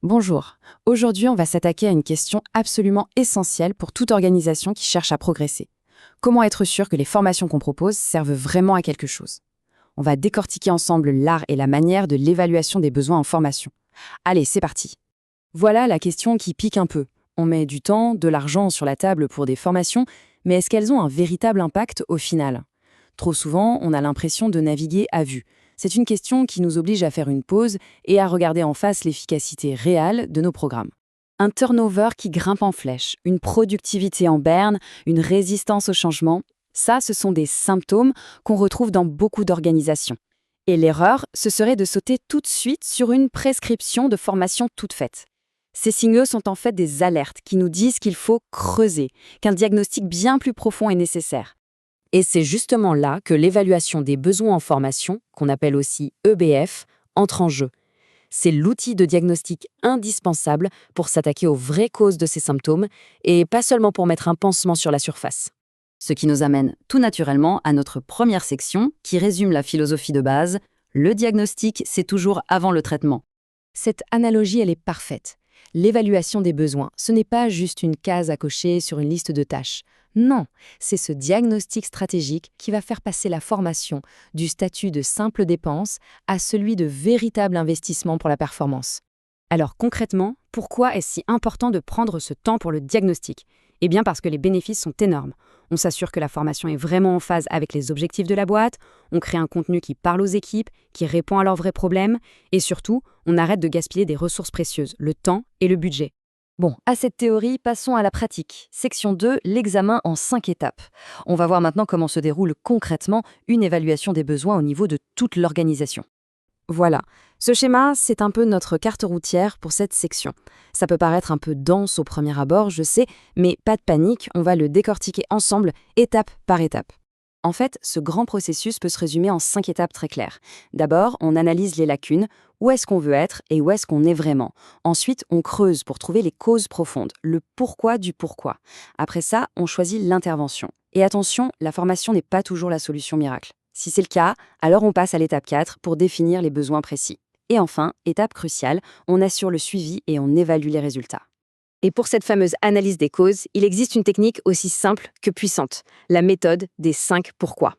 Bonjour. Aujourd'hui, on va s'attaquer à une question absolument essentielle pour toute organisation qui cherche à progresser. Comment être sûr que les formations qu'on propose servent vraiment à quelque chose? On va décortiquer ensemble l'art et la manière de l'évaluation des besoins en formation. Allez, c'est parti. Voilà la question qui pique un peu. On met du temps, de l'argent sur la table pour des formations, mais est-ce qu'elles ont un véritable impact au final? Trop souvent, on a l'impression de naviguer à vue. C'est une question qui nous oblige à faire une pause et à regarder en face l'efficacité réelle de nos programmes. Un turnover qui grimpe en flèche, une productivité en berne, une résistance au changement, ça, ce sont des symptômes qu'on retrouve dans beaucoup d'organisations. Et l'erreur, ce serait de sauter tout de suite sur une prescription de formation toute faite. Ces signaux sont en fait des alertes qui nous disent qu'il faut creuser, qu'un diagnostic bien plus profond est nécessaire. Et c'est justement là que l'évaluation des besoins en formation, qu'on appelle aussi EBF, entre en jeu. C'est l'outil de diagnostic indispensable pour s'attaquer aux vraies causes de ces symptômes et pas seulement pour mettre un pansement sur la surface. Ce qui nous amène tout naturellement à notre première section qui résume la philosophie de base. Le diagnostic, c'est toujours avant le traitement. Cette analogie, elle est parfaite. L'évaluation des besoins, ce n'est pas juste une case à cocher sur une liste de tâches. Non, c'est ce diagnostic stratégique qui va faire passer la formation du statut de simple dépense à celui de véritable investissement pour la performance. Alors concrètement, pourquoi est-ce si important de prendre ce temps pour le diagnostic? Eh bien parce que les bénéfices sont énormes. On s'assure que la formation est vraiment en phase avec les objectifs de la boîte, on crée un contenu qui parle aux équipes, qui répond à leurs vrais problèmes, et surtout, on arrête de gaspiller des ressources précieuses, le temps et le budget. Bon, à cette théorie, passons à la pratique. Section 2, l'examen en 5 étapes. On va voir maintenant comment se déroule concrètement une évaluation des besoins au niveau de toute l'organisation. Voilà, ce schéma, c'est un peu notre carte routière pour cette section. Ça peut paraître un peu dense au premier abord, je sais, mais pas de panique, on va le décortiquer ensemble, étape par étape. En fait, ce grand processus peut se résumer en 5 étapes très claires. D'abord, on analyse les lacunes, où est-ce qu'on veut être et où est-ce qu'on est vraiment. Ensuite, on creuse pour trouver les causes profondes, le pourquoi du pourquoi. Après ça, on choisit l'intervention. Et attention, la formation n'est pas toujours la solution miracle. Si c'est le cas, alors on passe à l'étape 4 pour définir les besoins précis. Et enfin, étape cruciale, on assure le suivi et on évalue les résultats. Et pour cette fameuse analyse des causes, il existe une technique aussi simple que puissante, la méthode des 5 pourquoi.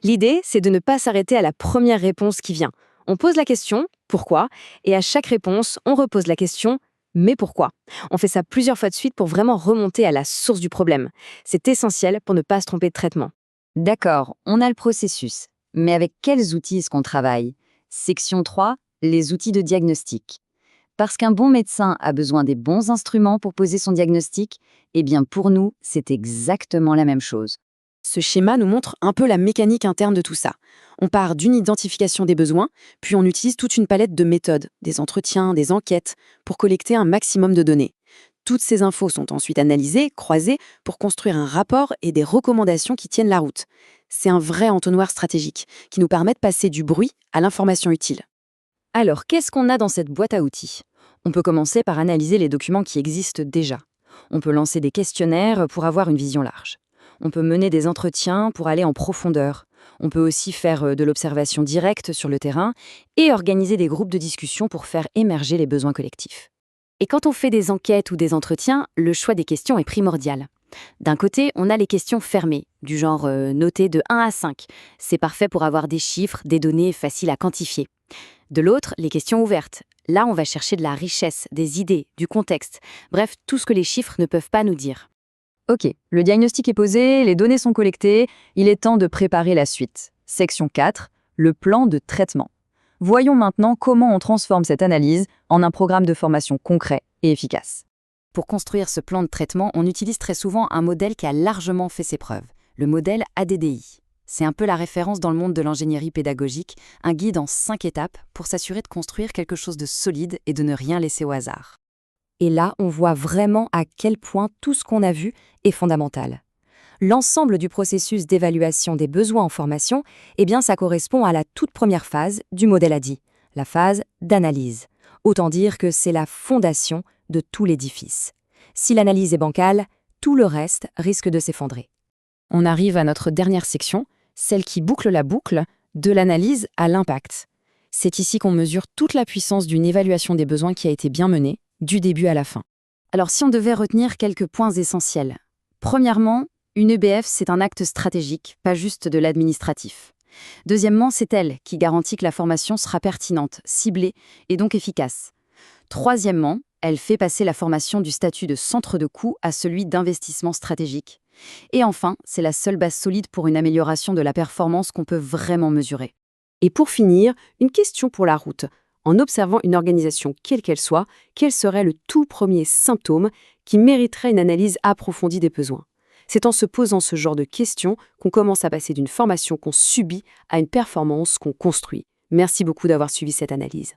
L'idée, c'est de ne pas s'arrêter à la première réponse qui vient. On pose la question « pourquoi ?», et à chaque réponse, on repose la question « mais pourquoi ?». On fait ça plusieurs fois de suite pour vraiment remonter à la source du problème. C'est essentiel pour ne pas se tromper de traitement. D'accord, on a le processus. Mais avec quels outils est-ce qu'on travaille? Section 3, les outils de diagnostic. Parce qu'un bon médecin a besoin des bons instruments pour poser son diagnostic, eh bien pour nous, c'est exactement la même chose. Ce schéma nous montre un peu la mécanique interne de tout ça. On part d'une identification des besoins, puis on utilise toute une palette de méthodes, des entretiens, des enquêtes, pour collecter un maximum de données. Toutes ces infos sont ensuite analysées, croisées, pour construire un rapport et des recommandations qui tiennent la route. C'est un vrai entonnoir stratégique, qui nous permet de passer du bruit à l'information utile. Alors, qu'est-ce qu'on a dans cette boîte à outils? On peut commencer par analyser les documents qui existent déjà. On peut lancer des questionnaires pour avoir une vision large. On peut mener des entretiens pour aller en profondeur. On peut aussi faire de l'observation directe sur le terrain et organiser des groupes de discussion pour faire émerger les besoins collectifs. Et quand on fait des enquêtes ou des entretiens, le choix des questions est primordial. D'un côté, on a les questions fermées, du genre notées de 1 à 5. C'est parfait pour avoir des chiffres, des données faciles à quantifier. De l'autre, les questions ouvertes. Là, on va chercher de la richesse, des idées, du contexte. Bref, tout ce que les chiffres ne peuvent pas nous dire. Ok, le diagnostic est posé, les données sont collectées, il est temps de préparer la suite. Section 4, le plan de traitement. Voyons maintenant comment on transforme cette analyse en un programme de formation concret et efficace. Pour construire ce plan de traitement, on utilise très souvent un modèle qui a largement fait ses preuves, le modèle ADDI. C'est un peu la référence dans le monde de l'ingénierie pédagogique, un guide en 5 étapes pour s'assurer de construire quelque chose de solide et de ne rien laisser au hasard. Et là, on voit vraiment à quel point tout ce qu'on a vu est fondamental. L'ensemble du processus d'évaluation des besoins en formation, eh bien, ça correspond à la toute première phase du modèle ADDI, la phase d'analyse. Autant dire que c'est la fondation de tout l'édifice. Si l'analyse est bancale, tout le reste risque de s'effondrer. On arrive à notre dernière section, celle qui boucle la boucle de l'analyse à l'impact. C'est ici qu'on mesure toute la puissance d'une évaluation des besoins qui a été bien menée, du début à la fin. Alors si on devait retenir quelques points essentiels. Premièrement, une EBF, c'est un acte stratégique, pas juste de l'administratif. Deuxièmement, c'est elle qui garantit que la formation sera pertinente, ciblée et donc efficace. Troisièmement, elle fait passer la formation du statut de centre de coût à celui d'investissement stratégique. Et enfin, c'est la seule base solide pour une amélioration de la performance qu'on peut vraiment mesurer. Et pour finir, une question pour la route. En observant une organisation quelle qu'elle soit, quel serait le tout premier symptôme qui mériterait une analyse approfondie des besoins? C'est en se posant ce genre de questions qu'on commence à passer d'une formation qu'on subit à une performance qu'on construit. Merci beaucoup d'avoir suivi cette analyse.